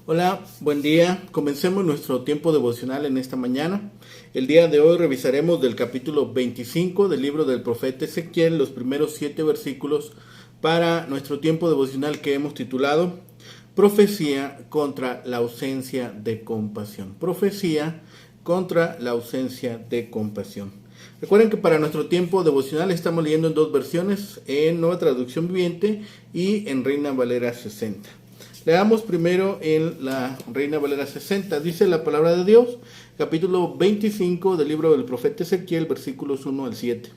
Hola, buen día. Comencemos nuestro tiempo devocional en esta mañana. El día de hoy revisaremos del capítulo 25 del libro del profeta Ezequiel, los primeros 7 versículos para nuestro tiempo devocional que hemos titulado Profecía contra la ausencia de compasión. Profecía contra la ausencia de compasión. Recuerden que para nuestro tiempo devocional estamos leyendo en 2 versiones, en Nueva Traducción Viviente y en Reina Valera 60. Leamos primero en la Reina Valera 60. Dice la palabra de Dios, capítulo 25 del libro del profeta Ezequiel, versículos 1 al 7.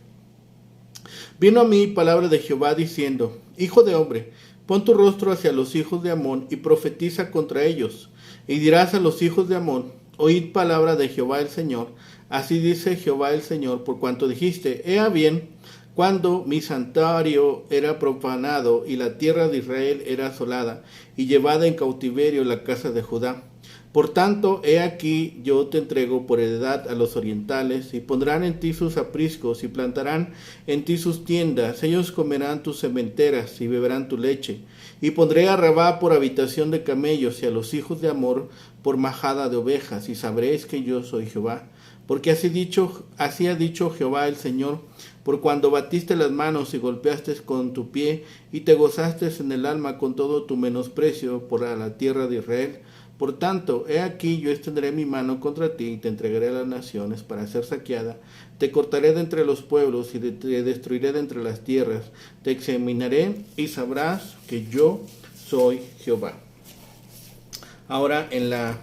Vino a mí palabra de Jehová diciendo: Hijo de hombre, pon tu rostro hacia los hijos de Amón y profetiza contra ellos. Y dirás a los hijos de Amón: Oíd palabra de Jehová el Señor. Así dice Jehová el Señor, por cuanto dijiste: Ea bien, cuando mi santuario era profanado y la tierra de Israel era asolada y llevada en cautiverio la casa de Judá. Por tanto, he aquí yo te entrego por heredad a los orientales, y pondrán en ti sus apriscos, y plantarán en ti sus tiendas. Ellos comerán tus sementeras, y beberán tu leche. Y pondré a Rabá por habitación de camellos, y a los hijos de Amor por majada de ovejas, y sabréis que yo soy Jehová. Porque así ha dicho Jehová el Señor: por cuando batiste las manos y golpeaste con tu pie, y te gozaste en el alma con todo tu menosprecio por la tierra de Israel. Por tanto, he aquí yo extenderé mi mano contra ti, y te entregaré a las naciones para ser saqueada. Te cortaré de entre los pueblos, y te destruiré de entre las tierras. Te examinaré, y sabrás que yo soy Jehová. Ahora en la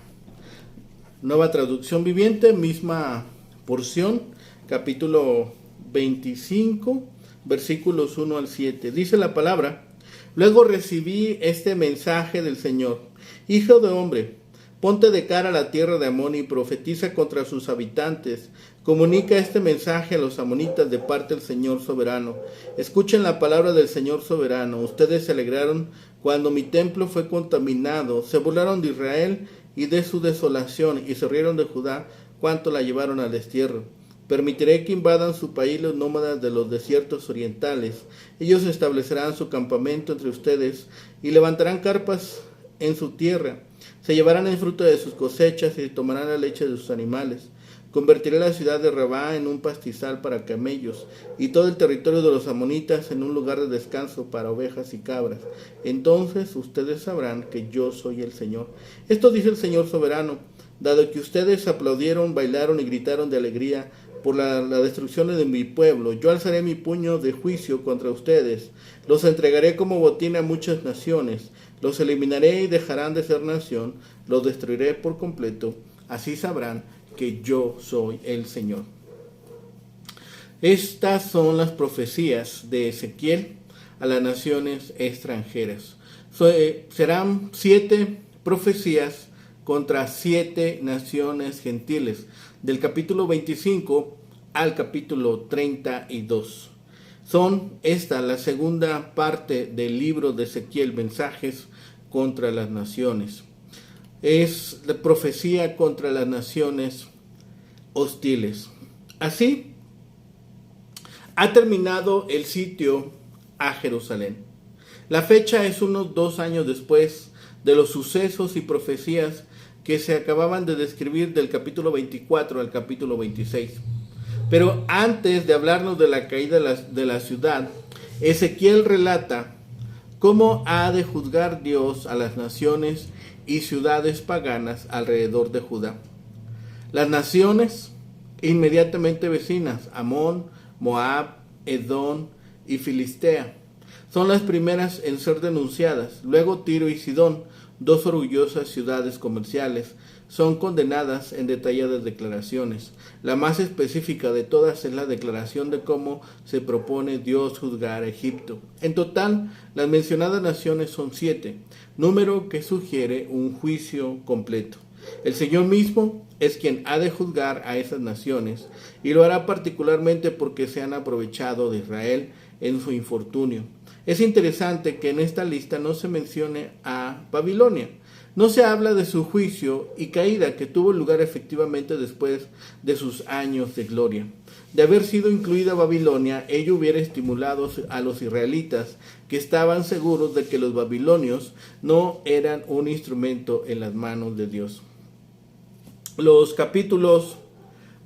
Nueva Traducción Viviente, misma porción, capítulo 25, versículos 1 al 7. Dice la palabra: Luego recibí este mensaje del Señor: Hijo de hombre, ponte de cara a la tierra de Amón y profetiza contra sus habitantes. Comunica este mensaje a los amonitas de parte del Señor soberano. Escuchen la palabra del Señor soberano. Ustedes se alegraron cuando mi templo fue contaminado. Se burlaron de Israel y de su desolación, y se rieron de Judá cuanto la llevaron al destierro. Permitiré que invadan su país los nómadas de los desiertos orientales. Ellos establecerán su campamento entre ustedes y levantarán carpas en su tierra. Se llevarán el fruto de sus cosechas y tomarán la leche de sus animales. Convertiré la ciudad de Rabá en un pastizal para camellos, y todo el territorio de los amonitas en un lugar de descanso para ovejas y cabras. Entonces ustedes sabrán que yo soy el Señor. Esto dice el Señor soberano: dado que ustedes aplaudieron, bailaron y gritaron de alegría por la destrucción de mi pueblo, yo alzaré mi puño de juicio contra ustedes. Los entregaré como botín a muchas naciones. Los eliminaré y dejarán de ser nación. Los destruiré por completo. Así sabrán que yo soy el Señor. Estas son las profecías de Ezequiel a las naciones extranjeras. Serán 7 profecías contra 7 naciones gentiles, del capítulo 25 al capítulo 32. Son esta la segunda parte del libro de Ezequiel, mensajes contra las naciones. Es la profecía contra las naciones hostiles. Así ha terminado el sitio a Jerusalén. La fecha es unos 2 años después de los sucesos y profecías que se acababan de describir del capítulo 24 al capítulo 26. Pero antes de hablarnos de la caída de la ciudad, Ezequiel relata cómo ha de juzgar Dios a las naciones y ciudades paganas alrededor de Judá. Las naciones inmediatamente vecinas, Amón, Moab, Edom y Filistea, son las primeras en ser denunciadas. Luego Tiro y Sidón, 2 orgullosas ciudades comerciales, son condenadas en detalladas declaraciones. La más específica de todas es la declaración de cómo se propone Dios juzgar a Egipto. En total, las mencionadas naciones son 7, número que sugiere un juicio completo. El Señor mismo es quien ha de juzgar a esas naciones, y lo hará particularmente porque se han aprovechado de Israel en su infortunio. Es interesante que en esta lista no se mencione a Babilonia. No se habla de su juicio y caída que tuvo lugar efectivamente después de sus años de gloria. De haber sido incluida Babilonia, ello hubiera estimulado a los israelitas, que estaban seguros de que los babilonios no eran un instrumento en las manos de Dios. Los capítulos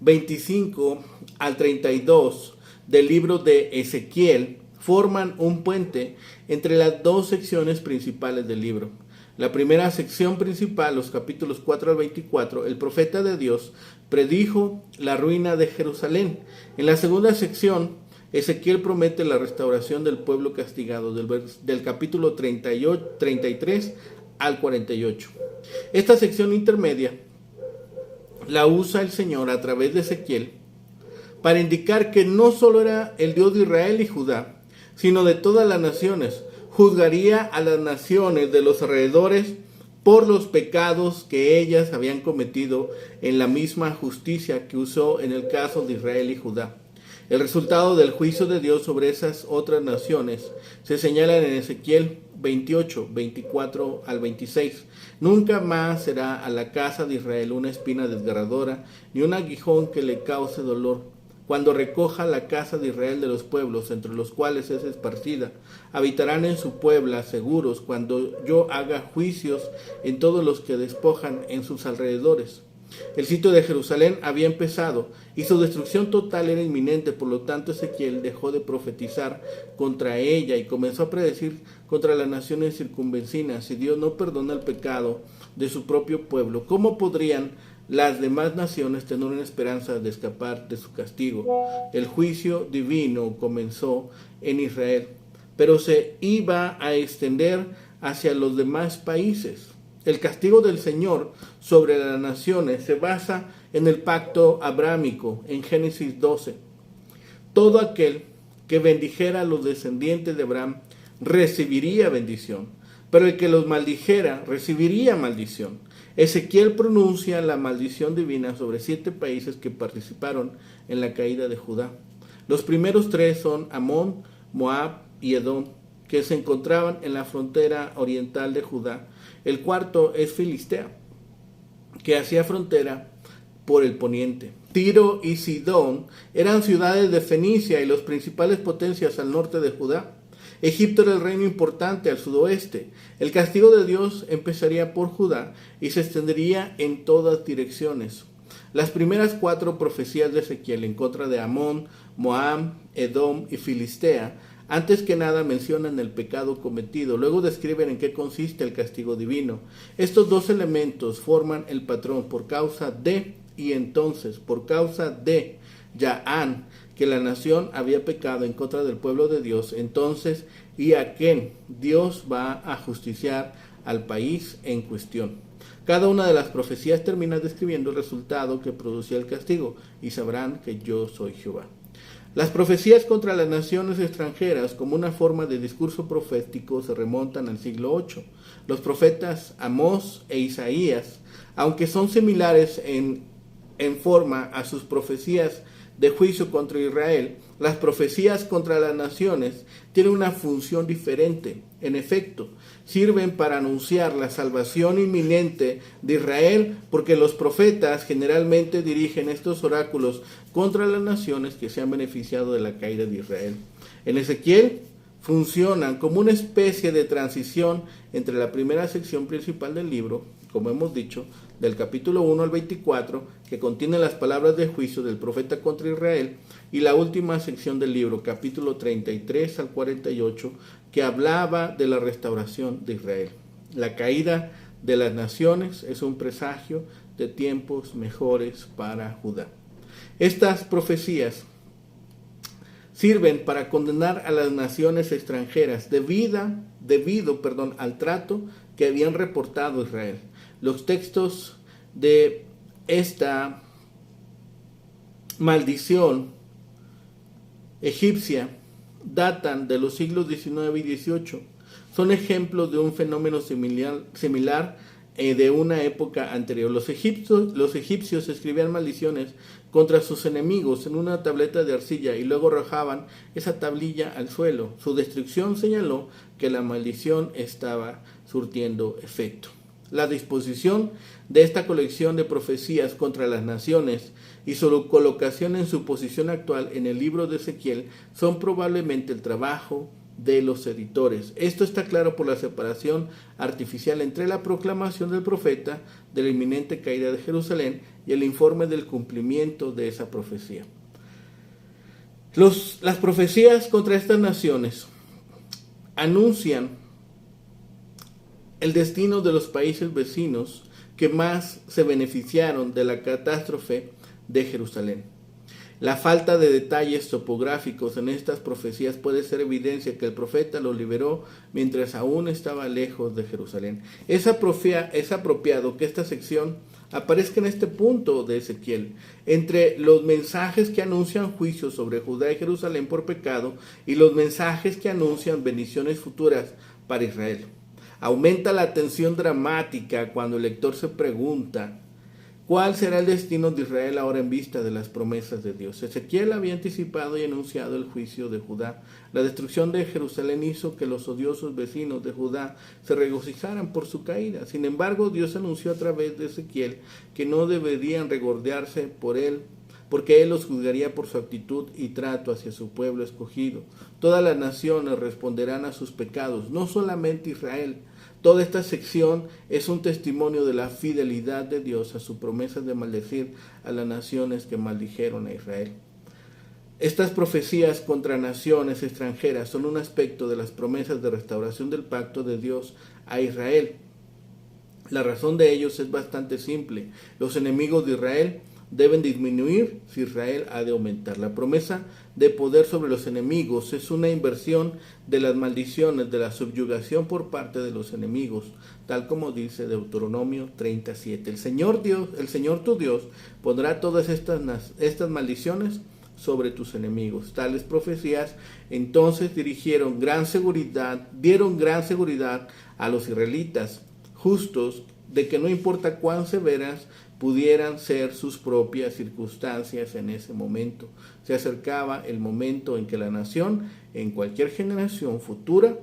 25 al 32 del libro de Ezequiel forman un puente entre las dos secciones principales del libro. La primera sección principal, los capítulos 4 al 24, el profeta de Dios predijo la ruina de Jerusalén. En la segunda sección, Ezequiel promete la restauración del pueblo castigado, del capítulo 33 al 48. Esta sección intermedia la usa el Señor a través de Ezequiel para indicar que no solo era el Dios de Israel y Judá, sino de todas las naciones. Juzgaría a las naciones de los alrededores por los pecados que ellas habían cometido en la misma justicia que usó en el caso de Israel y Judá. El resultado del juicio de Dios sobre esas otras naciones se señala en Ezequiel 28, 24 al 26. Nunca más será a la casa de Israel una espina desgarradora, ni un aguijón que le cause dolor. Cuando recoja la casa de Israel de los pueblos entre los cuales es esparcida, habitarán en su puebla seguros cuando yo haga juicios en todos los que despojan en sus alrededores. El sitio de Jerusalén había empezado y su destrucción total era inminente, por lo tanto Ezequiel dejó de profetizar contra ella y comenzó a predecir contra las naciones circunvecinas. Si Dios no perdona el pecado de su propio pueblo, ¿cómo podrían las demás naciones tener una esperanza de escapar de su castigo? El juicio divino comenzó en Israel, pero se iba a extender hacia los demás países. El castigo del Señor sobre las naciones se basa en el pacto abrámico en Génesis 12. Todo aquel que bendijera a los descendientes de Abraham recibiría bendición, pero el que los maldijera recibiría maldición. Ezequiel pronuncia la maldición divina sobre 7 países que participaron en la caída de Judá. Los primeros 3 son Amón, Moab y Edom, que se encontraban en la frontera oriental de Judá. El cuarto es Filistea, que hacía frontera por el poniente. Tiro y Sidón eran ciudades de Fenicia y las principales potencias al norte de Judá. Egipto era el reino importante al sudoeste. El castigo de Dios empezaría por Judá y se extendería en todas direcciones. Las primeras 4 profecías de Ezequiel en contra de Amón, Moab, Edom y Filistea, antes que nada mencionan el pecado cometido, luego describen en qué consiste el castigo divino. Estos 2 elementos forman el patrón: por causa de y entonces, por causa de Yaán, que la nación había pecado en contra del pueblo de Dios, entonces y a quién Dios va a justiciar al país en cuestión. Cada una de las profecías termina describiendo el resultado que producía el castigo, y sabrán que yo soy Jehová. Las profecías contra las naciones extranjeras como una forma de discurso profético se remontan al siglo VIII. Los profetas Amós e Isaías, aunque son similares en forma a sus profecías de juicio contra Israel, las profecías contra las naciones tienen una función diferente. En efecto, sirven para anunciar la salvación inminente de Israel, porque los profetas generalmente dirigen estos oráculos contra las naciones que se han beneficiado de la caída de Israel. En Ezequiel funcionan como una especie de transición entre la primera sección principal del libro, como hemos dicho, del capítulo 1 al 24, que contiene las palabras de juicio del profeta contra Israel, y la última sección del libro, capítulo 33 al 48, que hablaba de la restauración de Israel. La caída de las naciones es un presagio de tiempos mejores para Judá. Estas profecías sirven para condenar a las naciones extranjeras debido al trato que habían reportado a Israel. Los textos de esta maldición egipcia datan de los siglos XIX y XVIII. Son ejemplos de un fenómeno similar de una época anterior. Los egipcios escribían maldiciones contra sus enemigos en una tableta de arcilla y luego arrojaban esa tablilla al suelo. Su destrucción señaló que la maldición estaba surtiendo efecto. La disposición de esta colección de profecías contra las naciones y su colocación en su posición actual en el libro de Ezequiel son probablemente el trabajo de los editores. Esto está claro por la separación artificial entre la proclamación del profeta de la inminente caída de Jerusalén y el informe del cumplimiento de esa profecía. Las profecías contra estas naciones anuncian el destino de los países vecinos que más se beneficiaron de la catástrofe de Jerusalén. La falta de detalles topográficos en estas profecías puede ser evidencia que el profeta los liberó mientras aún estaba lejos de Jerusalén. Es apropiado que esta sección aparezca en este punto de Ezequiel, entre los mensajes que anuncian juicios sobre Judá y Jerusalén por pecado y los mensajes que anuncian bendiciones futuras para Israel. Aumenta la tensión dramática cuando el lector se pregunta: ¿cuál será el destino de Israel ahora en vista de las promesas de Dios? Ezequiel había anticipado y anunciado el juicio de Judá. La destrucción de Jerusalén hizo que los odiosos vecinos de Judá se regocijaran por su caída. Sin embargo, Dios anunció a través de Ezequiel que no deberían regordearse por él, porque él los juzgaría por su actitud y trato hacia su pueblo escogido. Todas las naciones responderán a sus pecados, no solamente Israel. Toda esta sección es un testimonio de la fidelidad de Dios a su promesa de maldecir a las naciones que maldijeron a Israel. Estas profecías contra naciones extranjeras son un aspecto de las promesas de restauración del pacto de Dios a Israel. La razón de ellos es bastante simple. Los enemigos de Israel deben disminuir si Israel ha de aumentar. La promesa de poder sobre los enemigos es una inversión de las maldiciones, de la subyugación por parte de los enemigos, tal como dice Deuteronomio 37. El Señor tu Dios, pondrá todas estas maldiciones sobre tus enemigos. Tales profecías entonces dieron gran seguridad a los israelitas justos de que no importa cuán severas pudieran ser sus propias circunstancias en ese momento, se acercaba el momento en que la nación, en cualquier generación futura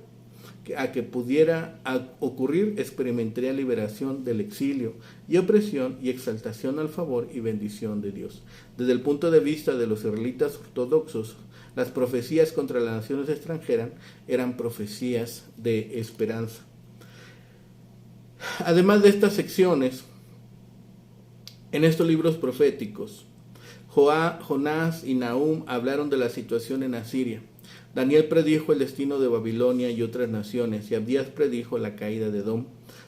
a que pudiera ocurrir, experimentaría liberación del exilio y opresión y exaltación al favor y bendición de Dios. Desde el punto de vista de los israelitas ortodoxos, las profecías contra las naciones extranjeras eran profecías de esperanza. Además de estas secciones, en estos libros proféticos, Jonás y Nahum hablaron de la situación en Asiria. Daniel predijo el destino de Babilonia y otras naciones, y Abdías predijo la caída de Edom.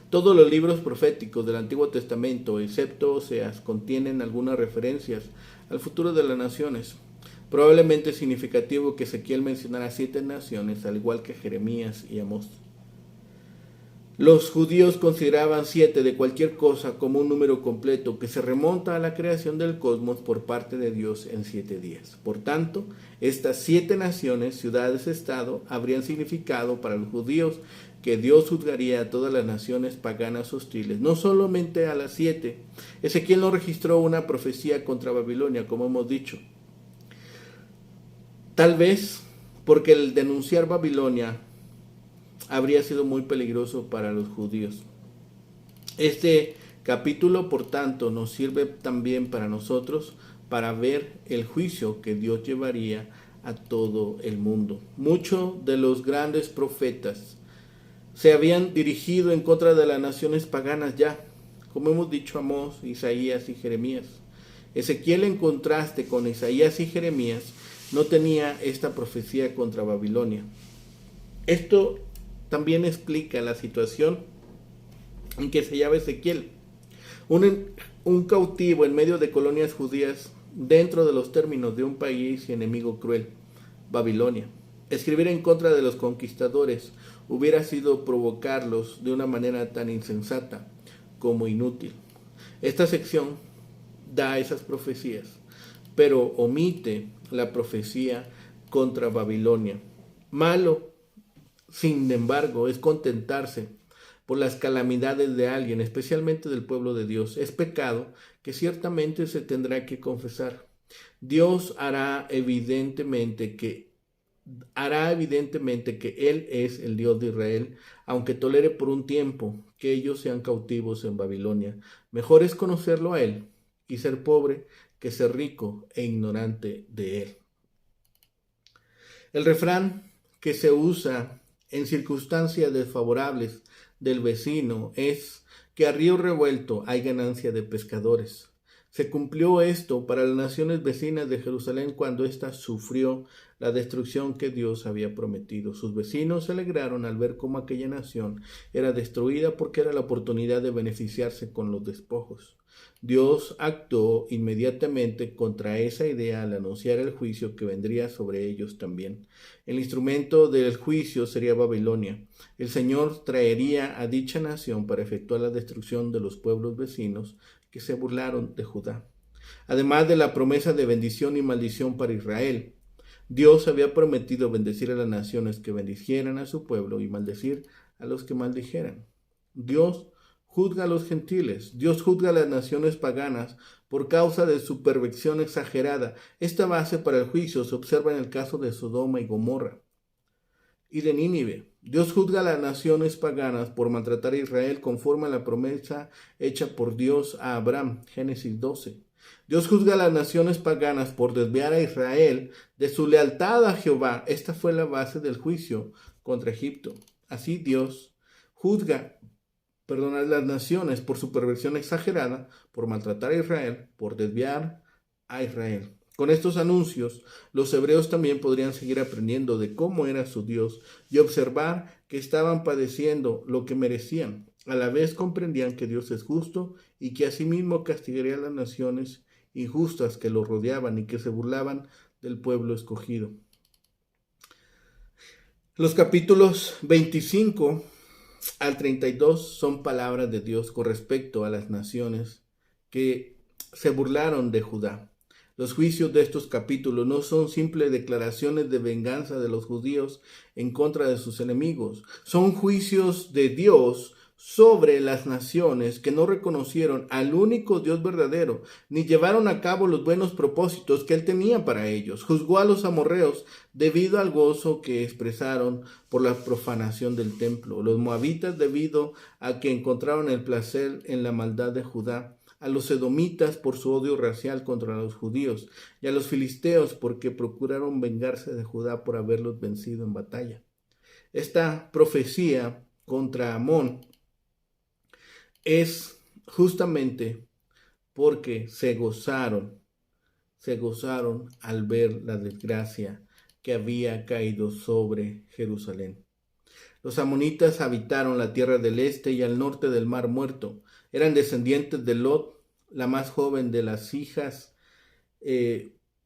Todos los libros proféticos del Antiguo Testamento, excepto Oseas, contienen algunas referencias al futuro de las naciones. Probablemente es significativo que Ezequiel mencionara 7 naciones, al igual que Jeremías y Amós. Los judíos consideraban 7 de cualquier cosa como un número completo que se remonta a la creación del cosmos por parte de Dios en 7 días. Por tanto, estas 7 naciones, ciudades-estado, habrían significado para los judíos que Dios juzgaría a todas las naciones paganas hostiles, no solamente a las 7. Ezequiel no registró una profecía contra Babilonia, como hemos dicho. Tal vez porque el denunciar Babilonia habría sido muy peligroso para los judíos. Este capítulo, por tanto, nos sirve también para nosotros para ver el juicio que Dios llevaría a todo el mundo. Muchos de los grandes profetas se habían dirigido en contra de las naciones paganas ya, como hemos dicho, Amós, Isaías y Jeremías. Ezequiel, en contraste con Isaías y Jeremías, no tenía esta profecía contra Babilonia. Esto también explica la situación en que se hallaba Ezequiel, un cautivo en medio de colonias judías dentro de los términos de un país y enemigo cruel, Babilonia. Escribir en contra de los conquistadores hubiera sido provocarlos de una manera tan insensata como inútil. Esta sección da esas profecías, pero omite la profecía contra Babilonia. Malo, sin embargo, es contentarse por las calamidades de alguien, especialmente del pueblo de Dios. Es pecado que ciertamente se tendrá que confesar. Dios hará evidentemente que Él es el Dios de Israel, aunque tolere por un tiempo que ellos sean cautivos en Babilonia. Mejor es conocerlo a Él y ser pobre que ser rico e ignorante de Él. El refrán que se usa en circunstancias desfavorables del vecino es que a río revuelto hay ganancia de pescadores. Se cumplió esto para las naciones vecinas de Jerusalén cuando ésta sufrió la destrucción que Dios había prometido. Sus vecinos se alegraron al ver cómo aquella nación era destruida porque era la oportunidad de beneficiarse con los despojos. Dios actuó inmediatamente contra esa idea al anunciar el juicio que vendría sobre ellos también. El instrumento del juicio sería Babilonia. El Señor traería a dicha nación para efectuar la destrucción de los pueblos vecinos que se burlaron de Judá. Además de la promesa de bendición y maldición para Israel, Dios había prometido bendecir a las naciones que bendicieran a su pueblo y maldecir a los que maldijeran. Dios juzga a los gentiles, Dios juzga a las naciones paganas por causa de su perversión exagerada. Esta base para el juicio se observa en el caso de Sodoma y Gomorra y de Nínive. Dios juzga a las naciones paganas por maltratar a Israel conforme a la promesa hecha por Dios a Abraham, Génesis 12. Dios juzga a las naciones paganas por desviar a Israel de su lealtad a Jehová. Esta fue la base del juicio contra Egipto. Así Dios juzga a las naciones por su perversión exagerada, por maltratar a Israel, por desviar a Israel. Con estos anuncios, los hebreos también podrían seguir aprendiendo de cómo era su Dios y observar que estaban padeciendo lo que merecían. A la vez comprendían que Dios es justo y que asimismo castigaría a las naciones injustas que lo rodeaban y que se burlaban del pueblo escogido. Los capítulos 25 al 32 son palabras de Dios con respecto a las naciones que se burlaron de Judá. Los juicios de estos capítulos no son simples declaraciones de venganza de los judíos en contra de sus enemigos. Son juicios de Dios sobre las naciones que no reconocieron al único Dios verdadero, ni llevaron a cabo los buenos propósitos que Él tenía para ellos. Juzgó a los amorreos debido al gozo que expresaron por la profanación del templo. Los moabitas debido a que encontraron el placer en la maldad de Judá. A los edomitas por su odio racial contra los judíos, y a los filisteos porque procuraron vengarse de Judá por haberlos vencido en batalla. Esta profecía contra Amón es justamente porque se gozaron al ver la desgracia que había caído sobre Jerusalén. Los amonitas habitaron la tierra del este y al norte del Mar Muerto. Eran descendientes de Lot, la más joven de las hijas.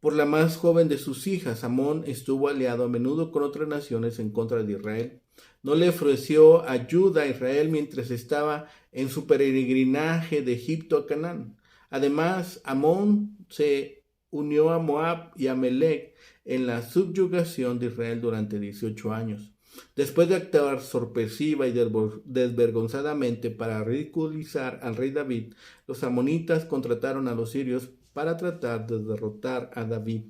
Por la más joven de sus hijas, Amón estuvo aliado a menudo con otras naciones en contra de Israel. No le ofreció ayuda a Israel mientras estaba en su peregrinaje de Egipto a Canaán. Además, Amón se unió a Moab y a Amalec en la subyugación de Israel durante 18 años. Después de actuar sorpresiva y desvergonzadamente para ridiculizar al rey David, los amonitas contrataron a los sirios para tratar de derrotar a David.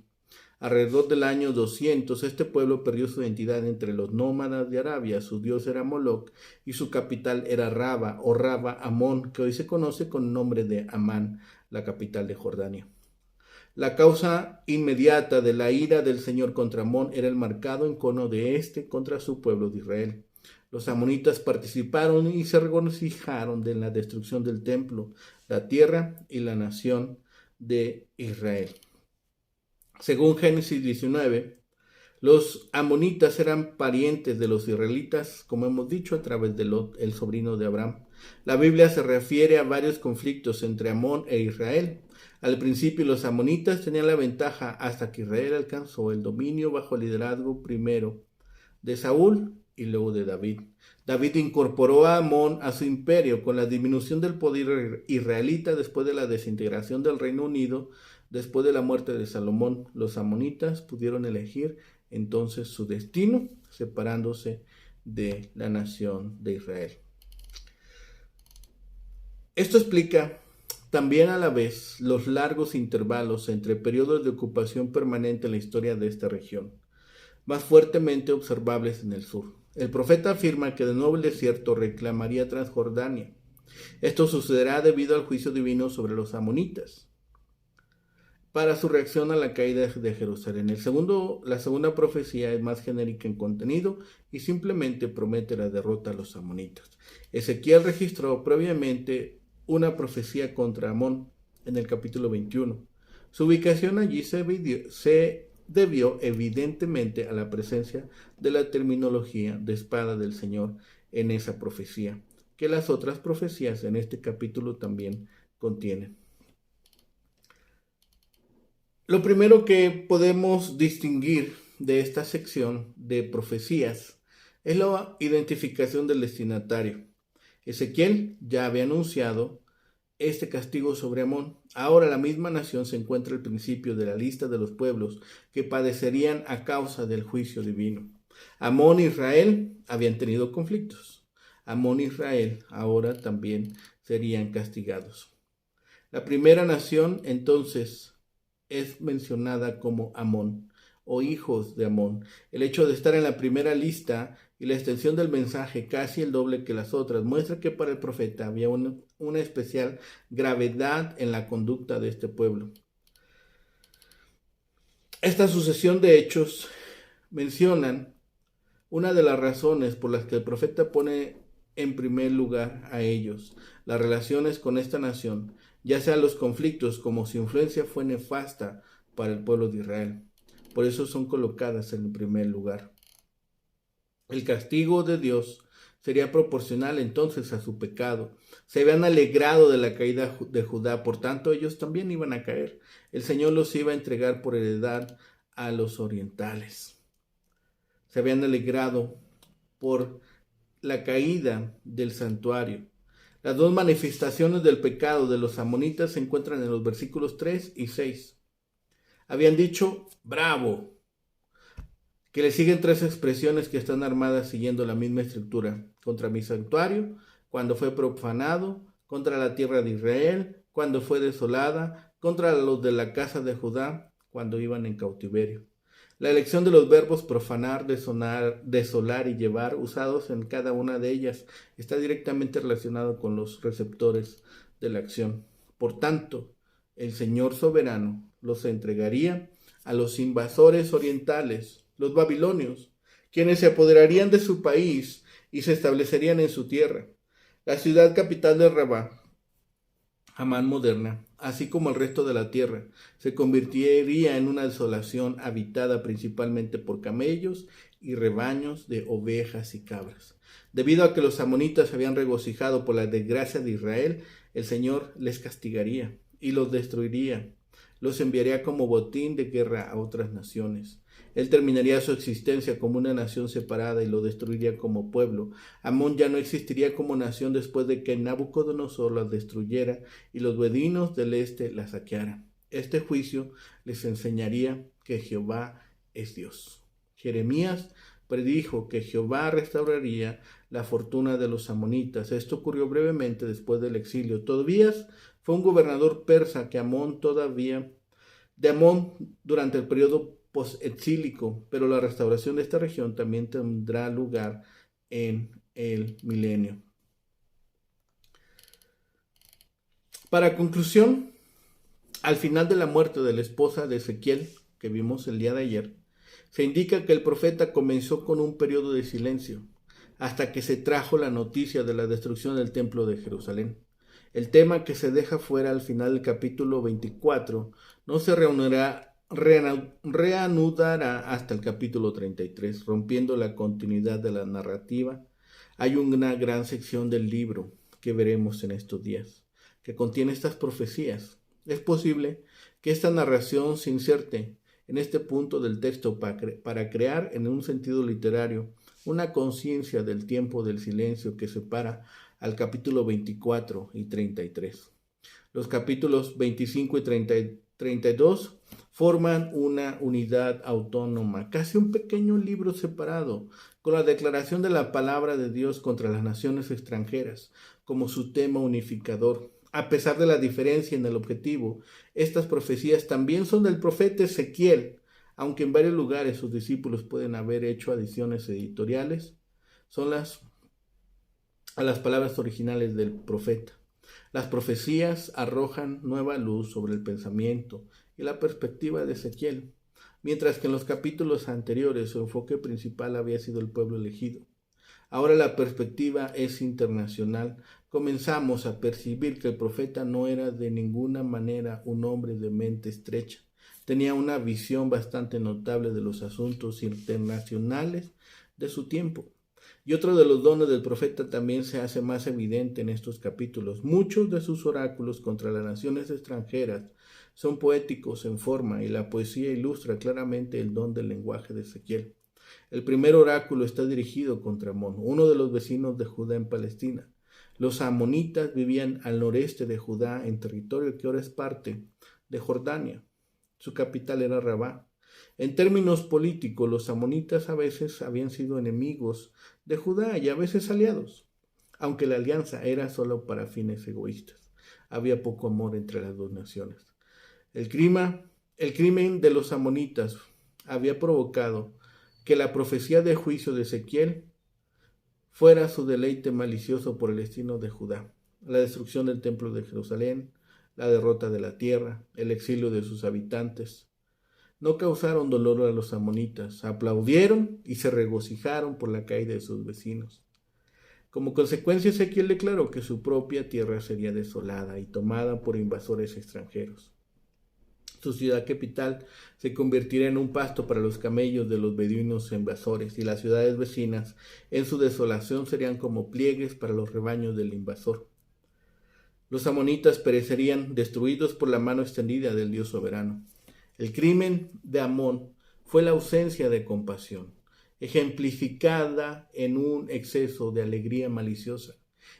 Alrededor del año 200, este pueblo perdió su identidad entre los nómadas de Arabia. Su dios era Moloch y su capital era Raba o Raba Amón, que hoy se conoce con el nombre de Amán, la capital de Jordania. La causa inmediata de la ira del Señor contra Amón era el marcado encono de éste contra su pueblo de Israel. Los amonitas participaron y se regocijaron de la destrucción del templo, la tierra y la nación de Israel. Según Génesis 19, los amonitas eran parientes de los israelitas, como hemos dicho, a través de Lot, el sobrino de Abraham. La Biblia se refiere a varios conflictos entre Amón e Israel. Al principio los amonitas tenían la ventaja hasta que Israel alcanzó el dominio bajo el liderazgo primero de Saúl y luego de David. David incorporó a Amón a su imperio con la disminución del poder israelita después de la desintegración del Reino Unido. Después de la muerte de Salomón, los amonitas pudieron elegir entonces su destino, separándose de la nación de Israel. Esto explica también a la vez los largos intervalos entre periodos de ocupación permanente en la historia de esta región, más fuertemente observables en el sur. El profeta afirma que de nuevo el desierto reclamaría Transjordania. Esto sucederá debido al juicio divino sobre los amonitas, para su reacción a la caída de Jerusalén. La segunda profecía es más genérica en contenido y simplemente promete la derrota a los amonitas. Ezequiel registró previamente una profecía contra Amón en el capítulo 21. Su ubicación allí se debió evidentemente a la presencia de la terminología de espada del Señor en esa profecía, que las otras profecías en este capítulo también contienen. Lo primero que podemos distinguir de esta sección de profecías es la identificación del destinatario. Ezequiel ya había anunciado este castigo sobre Amón. Ahora la misma nación se encuentra al principio de la lista de los pueblos que padecerían a causa del juicio divino. Amón e Israel habían tenido conflictos. Amón e Israel ahora también serían castigados. La primera nación entonces es mencionada como Amón o hijos de Amón. El hecho de estar en la primera lista y la extensión del mensaje casi el doble que las otras muestra que para el profeta había una especial gravedad en la conducta de este pueblo. Esta sucesión de hechos mencionan una de las razones por las que el profeta pone en primer lugar a ellos, las relaciones con esta nación, ya sean los conflictos como su influencia fue nefasta para el pueblo de Israel. Por eso son colocadas en el primer lugar. El castigo de Dios sería proporcional entonces a su pecado. Se habían alegrado de la caída de Judá, por tanto ellos también iban a caer. El Señor los iba a entregar por heredad a los orientales. Se habían alegrado por la caída del santuario. Las dos manifestaciones del pecado de los amonitas se encuentran en los versículos 3 y 6. Habían dicho, bravo, que le siguen tres expresiones que están armadas siguiendo la misma estructura. Contra mi santuario, cuando fue profanado, contra la tierra de Israel, cuando fue desolada, contra los de la casa de Judá, cuando iban en cautiverio. La elección de los verbos profanar, desolar y llevar, usados en cada una de ellas, está directamente relacionado con los receptores de la acción. Por tanto, el Señor soberano los entregaría a los invasores orientales, los babilonios, quienes se apoderarían de su país y se establecerían en su tierra. La ciudad capital de Rabá, Amán moderna, así como el resto de la tierra, se convertiría en una desolación habitada principalmente por camellos y rebaños de ovejas y cabras. Debido a que los amonitas se habían regocijado por la desgracia de Israel, el Señor les castigaría y los destruiría. Los enviaría como botín de guerra a otras naciones. Él terminaría su existencia como una nación separada y lo destruiría como pueblo. Amón ya no existiría como nación después de que Nabucodonosor la destruyera y los beduinos del este la saquearan. Este juicio les enseñaría que Jehová es Dios. Jeremías predijo que Jehová restauraría la fortuna de los amonitas. Esto ocurrió brevemente después del exilio. Tobías fue un gobernador persa de Amón durante el periodo post-exílico, pero la restauración de esta región también tendrá lugar en el milenio. Para conclusión, al final de la muerte de la esposa de Ezequiel, que vimos el día de ayer, se indica que el profeta comenzó con un periodo de silencio, hasta que se trajo la noticia de la destrucción del templo de Jerusalén. El tema que se deja fuera al final del capítulo 24 no se reanudará hasta el capítulo 33, rompiendo la continuidad de la narrativa. Hay una gran sección del libro que veremos en estos días, que contiene estas profecías. Es posible que esta narración se inserte en este punto del texto para crear, en un sentido literario, una conciencia del tiempo del silencio que separa al capítulo 24 y 33. Los capítulos 25 y 32 forman una unidad autónoma, casi un pequeño libro separado, con la declaración de la palabra de Dios contra las naciones extranjeras como su tema unificador. A pesar de la diferencia en el objetivo, estas profecías también son del profeta Ezequiel, aunque en varios lugares sus discípulos pueden haber hecho adiciones editoriales. son a las palabras originales del profeta. Las profecías arrojan nueva luz sobre el pensamiento y la perspectiva de Ezequiel, mientras que en los capítulos anteriores su enfoque principal había sido el pueblo elegido. Ahora la perspectiva es internacional. Comenzamos a percibir que el profeta no era de ninguna manera un hombre de mente estrecha. Tenía una visión bastante notable de los asuntos internacionales de su tiempo. Y otro de los dones del profeta también se hace más evidente en estos capítulos. Muchos de sus oráculos contra las naciones extranjeras son poéticos en forma y la poesía ilustra claramente el don del lenguaje de Ezequiel. El primer oráculo está dirigido contra Amón, uno de los vecinos de Judá en Palestina. Los amonitas vivían al noreste de Judá, en territorio que ahora es parte de Jordania. Su capital era Rabá. En términos políticos, los amonitas a veces habían sido enemigos de Judá y a veces aliados, aunque la alianza era solo para fines egoístas. Había poco amor entre las dos naciones. El crimen de los amonitas había provocado que la profecía de juicio de Ezequiel fuera su deleite malicioso por el destino de Judá, la destrucción del templo de Jerusalén, la derrota de la tierra, el exilio de sus habitantes. No causaron dolor a los amonitas, aplaudieron y se regocijaron por la caída de sus vecinos. Como consecuencia, Ezequiel declaró que su propia tierra sería desolada y tomada por invasores extranjeros. Su ciudad capital se convertirá en un pasto para los camellos de los beduinos invasores, y las ciudades vecinas en su desolación serían como pliegues para los rebaños del invasor. Los amonitas perecerían destruidos por la mano extendida del Dios soberano. El crimen de Amón fue la ausencia de compasión, ejemplificada en un exceso de alegría maliciosa.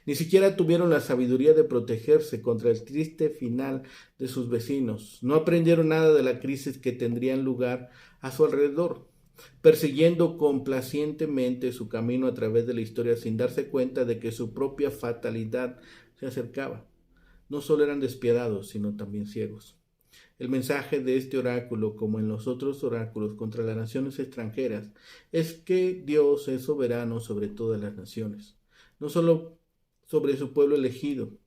Ni siquiera tuvieron la sabiduría de protegerse contra el triste final de sus vecinos. No aprendieron nada de la crisis que tendrían lugar a su alrededor, persiguiendo complacientemente su camino a través de la historia sin darse cuenta de que su propia fatalidad se acercaba. No solo eran despiadados, sino también ciegos. El mensaje de este oráculo, como en los otros oráculos contra las naciones extranjeras, es que Dios es soberano sobre todas las naciones, no solo sobre su pueblo elegido.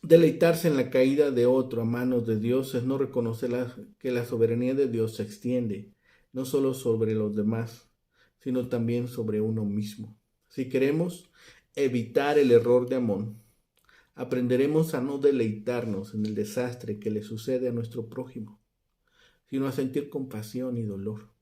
Deleitarse en la caída de otro a manos de Dios es no reconocer que la soberanía de Dios se extiende no solo sobre los demás, sino también sobre uno mismo. Si queremos evitar el error de Amón, aprenderemos a no deleitarnos en el desastre que le sucede a nuestro prójimo, sino a sentir compasión y dolor.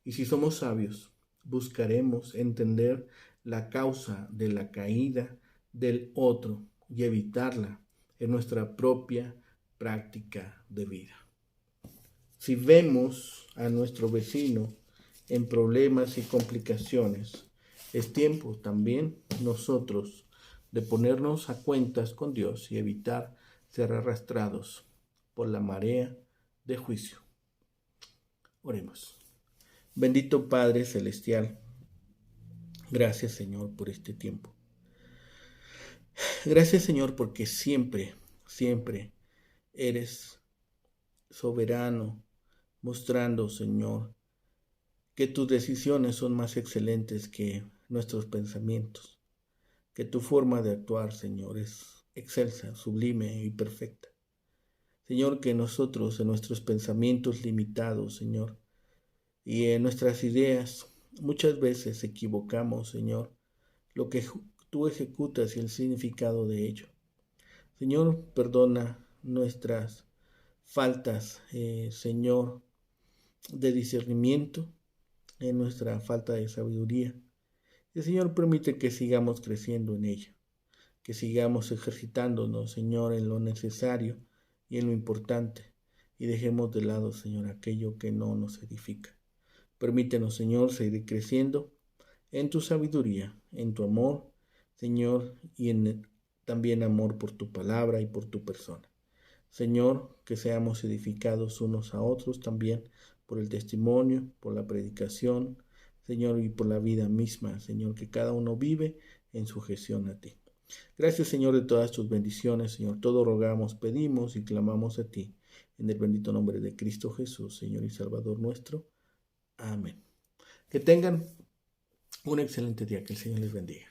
Y si somos sabios, buscaremos entender la causa de la caída del otro y evitarla en nuestra propia práctica de vida. Si vemos a nuestro vecino en problemas y complicaciones, es tiempo también nosotros de ponernos a cuentas con Dios y evitar ser arrastrados por la marea de juicio. Oremos. Bendito Padre Celestial, gracias Señor por este tiempo. Gracias Señor porque siempre eres soberano, mostrando Señor que tus decisiones son más excelentes que nuestros pensamientos, que tu forma de actuar Señor es excelsa, sublime y perfecta. Señor, que nosotros en nuestros pensamientos limitados Señor y en nuestras ideas muchas veces equivocamos Señor lo que tú ejecutas y el significado de ello. Señor, perdona nuestras faltas, Señor, de discernimiento, en nuestra falta de sabiduría. Y Señor, permite que sigamos creciendo en ella, que sigamos ejercitándonos, Señor, en lo necesario y en lo importante, y dejemos de lado, Señor, aquello que no nos edifica. Permítenos, Señor, seguir creciendo en tu sabiduría, en tu amor, Señor, y en también amor por tu palabra y por tu persona. Señor, que seamos edificados unos a otros también por el testimonio, por la predicación, Señor, y por la vida misma, Señor, que cada uno vive en sujeción a ti. Gracias, Señor, de todas tus bendiciones, Señor. Todo rogamos, pedimos y clamamos a ti, en el bendito nombre de Cristo Jesús, Señor y Salvador nuestro. Amén. Que tengan un excelente día. Que el Señor les bendiga.